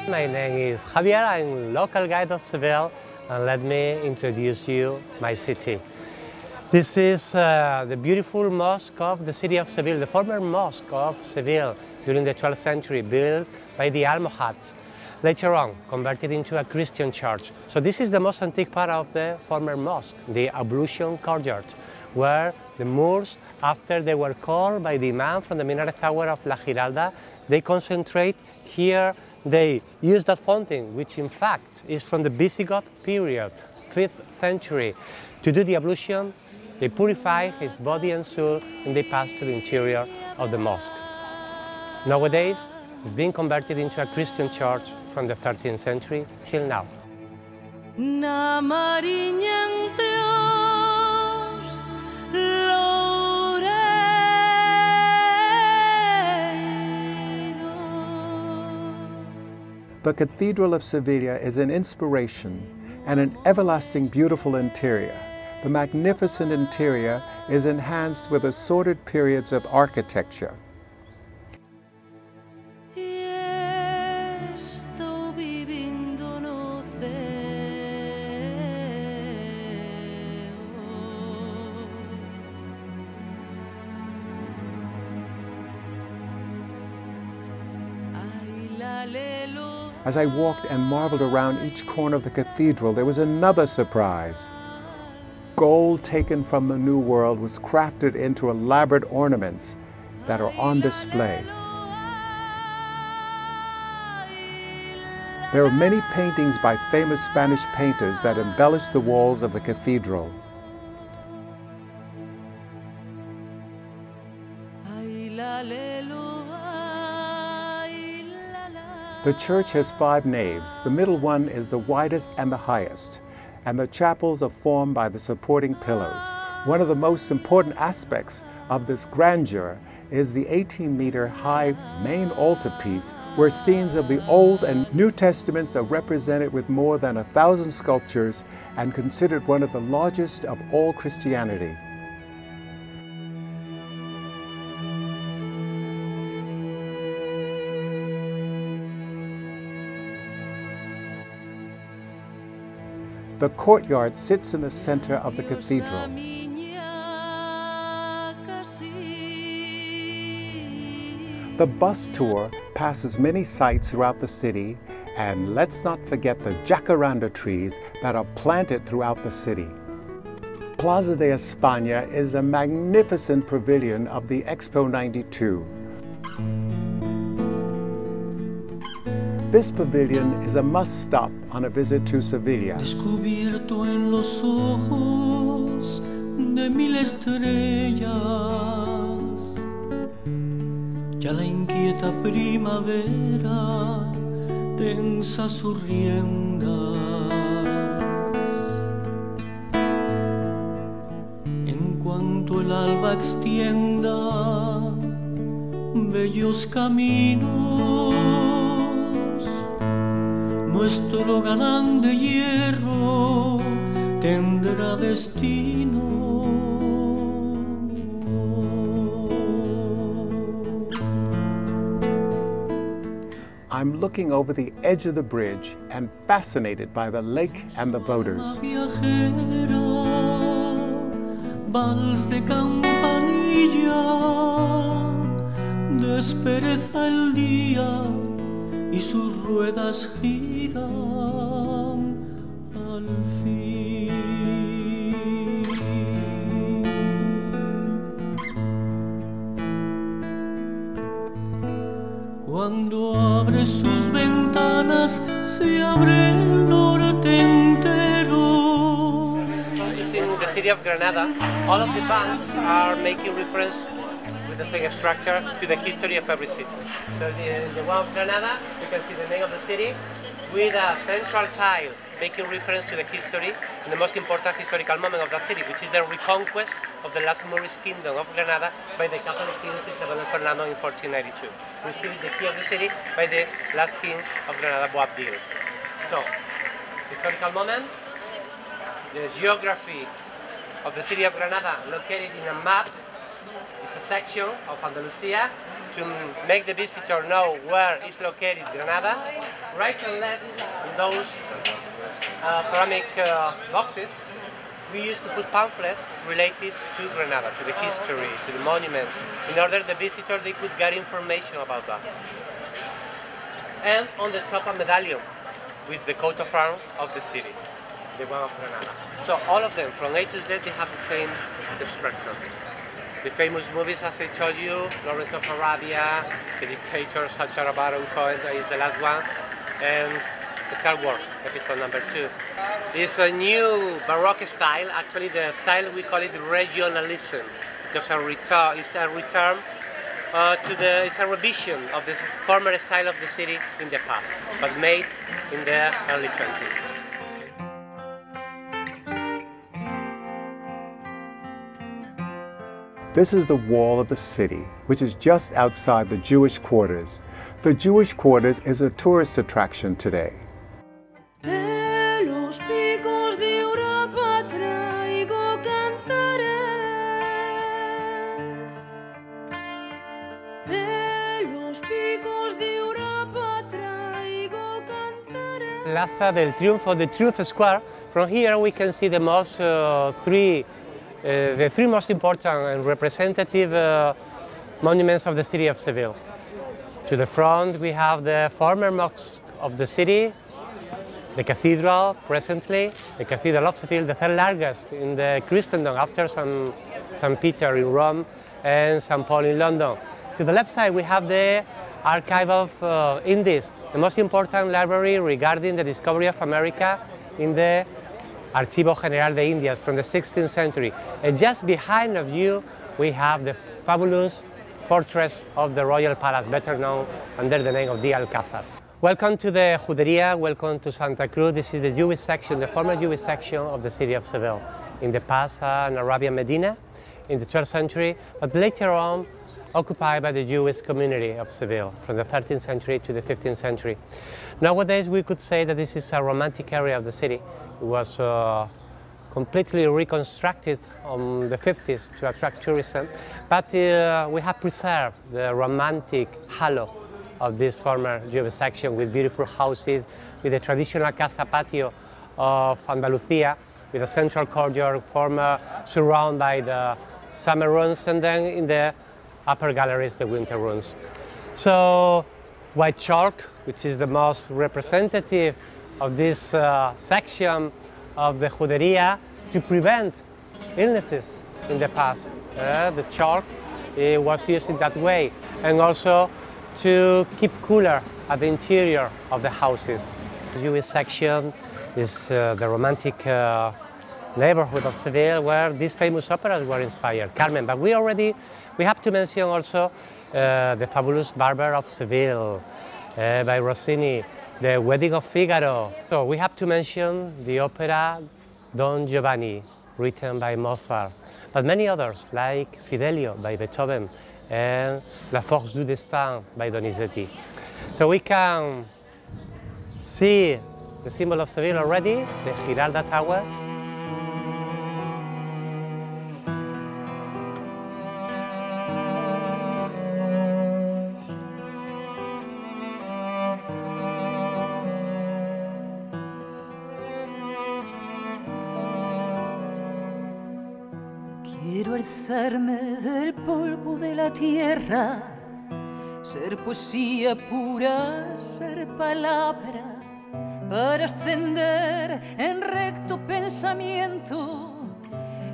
My name is Javier, I'm local guide of Seville, and let me introduce you my city. This is the beautiful mosque of the city of Seville, the former mosque of Seville during the 12th century, built by the Almohads. Later on, converted into a Christian church. So this is the most antique part of the former mosque, the ablution courtyard, where the Moors, after they were called by the Imam from the minaret tower of La Giralda, they concentrate here. They use that fountain, which in fact is from the Visigoth period, 5th century. To do the ablution, they purify his body and soul, and they pass to the interior of the mosque. Nowadays, it's being converted into a Christian church from the 13th century till now. The Cathedral of Seville is an inspiration and an everlasting beautiful interior. The magnificent interior is enhanced with assorted periods of architecture. As I walked and marveled around each corner of the cathedral, there was another surprise. Gold taken from the New World was crafted into elaborate ornaments that are on display. There are many paintings by famous Spanish painters that embellish the walls of the cathedral. The church has 5 naves. The middle one is the widest and the highest, and the chapels are formed by the supporting pillars. One of the most important aspects of this grandeur is the 18-meter high main altarpiece, where scenes of the Old and New Testaments are represented with more than 1,000 sculptures and considered one of the largest of all Christianity. The courtyard sits in the center of the cathedral. The bus tour passes many sites throughout the city, and let's not forget the jacaranda trees that are planted throughout the city. Plaza de España is a magnificent pavilion of the Expo 92. This pavilion is a must-stop on a visit to Seville. Descubierto en los ojos de 1000 estrellas, ya la inquieta primavera tensa sus riendas. En cuanto el alba extienda bellos caminos, nuestro galán de hierro tendrá destino. I'm looking over the edge of the bridge and fascinated by the lake and the boaters. Vals de campanilla, despereza el día y sus ruedas giran al fin. Cuando abre sus ventanas se abre el norte entero. In the city of Granada, all of the bands are making reference with the same structure to the history of every city. So in the one of Granada, you can see the name of the city with a central tile making reference to the history and the most important historical moment of that city, which is the reconquest of the last Moorish kingdom of Granada by the Catholic kings Isabel and Fernando in 1492. We see the key of the city by the last king of Granada, Boabdil. So, historical moment, the geography of the city of Granada located in a map. It's a section of Andalusia to make the visitor know where is located Granada, right and left in those ceramic boxes, we used to put pamphlets related to Granada, to the history, to the monuments, in order the visitor they could get information about that. And on the top a medallion with the coat of arms of the city, the one of Granada. So all of them, from A to Z, they have the same structure. The famous movies, as I told you, Lawrence of Arabia, The Dictator, Sacha Baron Cohen is the last one, and Star Wars, episode number 2. It's a new Baroque style. Actually, the style we call it regionalism, because it's a return it's a revision of the former style of the city in the past, but made in the early 20s. This is the wall of the city, which is just outside the Jewish quarters. The Jewish quarters is a tourist attraction today. Plaza del Triunfo, the Triumph Square. From here we can see the three most important and representative monuments of the city of Seville. To the front we have the former mosque of the city, the Cathedral presently, the Cathedral of Seville, the third largest in the Christendom after St. Peter in Rome and St. Paul in London. To the left side we have the Archive of Indies, the most important library regarding the discovery of America in the Archivo General de Indias from the 16th century. And just behind of you we have the fabulous fortress of the Royal Palace, better known under the name of the Alcázar. Welcome to the Juderia, welcome to Santa Cruz. This is the Jewish section, the former Jewish section of the city of Seville. In the past, an Arabian Medina in the 12th century, but later on occupied by the Jewish community of Seville from the 13th century to the 15th century. Nowadays we could say that this is a romantic area of the city. It was completely reconstructed on the 50s to attract tourism, but we have preserved the romantic halo of this former Jewish section with beautiful houses, with the traditional casa patio of Andalusia, with a central courtyard surrounded by the summer rooms, and then in the upper galleries, the winter rooms. So white chalk, which is the most representative of this section of the Juderia, to prevent illnesses in the past. The chalk was used in that way, and also to keep cooler at the interior of the houses. The Jewish section is the romantic neighborhood of Seville where these famous operas were inspired, Carmen. But we have to mention also the fabulous Barber of Seville by Rossini, the Wedding of Figaro. So we have to mention the opera Don Giovanni, written by Mozart, but many others like Fidelio by Beethoven and La Force du Destin by Donizetti. So we can see the symbol of Seville already, the Giralda Tower. Quiero alzarme del polvo de la tierra, ser poesía pura, ser palabra, para ascender en recto pensamiento,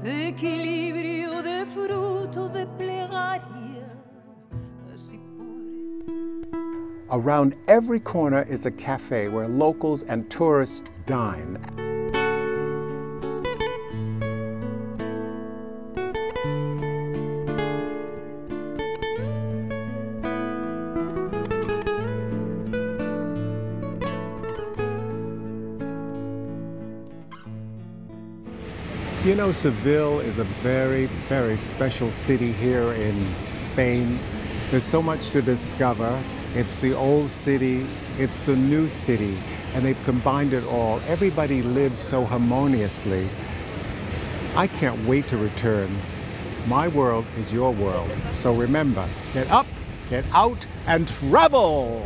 de equilibrio, de fruto, de plegaria. Así podré. Around every corner is a cafe where locals and tourists dine. You know, Seville is a very, very special city here in Spain. There's so much to discover. It's the old city, it's the new city, and they've combined it all. Everybody lives so harmoniously. I can't wait to return. My world is your world. So remember, get up, Get out and travel!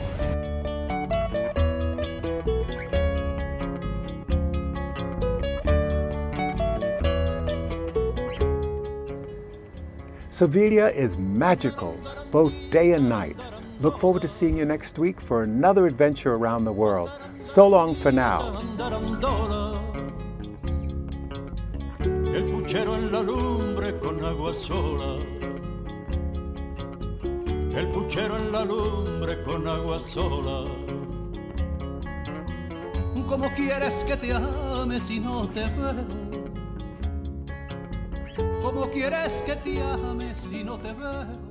Seville is magical, both day and night. Look forward to seeing you next week for another adventure around the world. So long for now. El puchero en la lumbre con agua sola. El puchero en la lumbre con agua sola. ¿Cómo quieres que te ame si no te veo? ¿Cómo quieres que te ame si no te veo?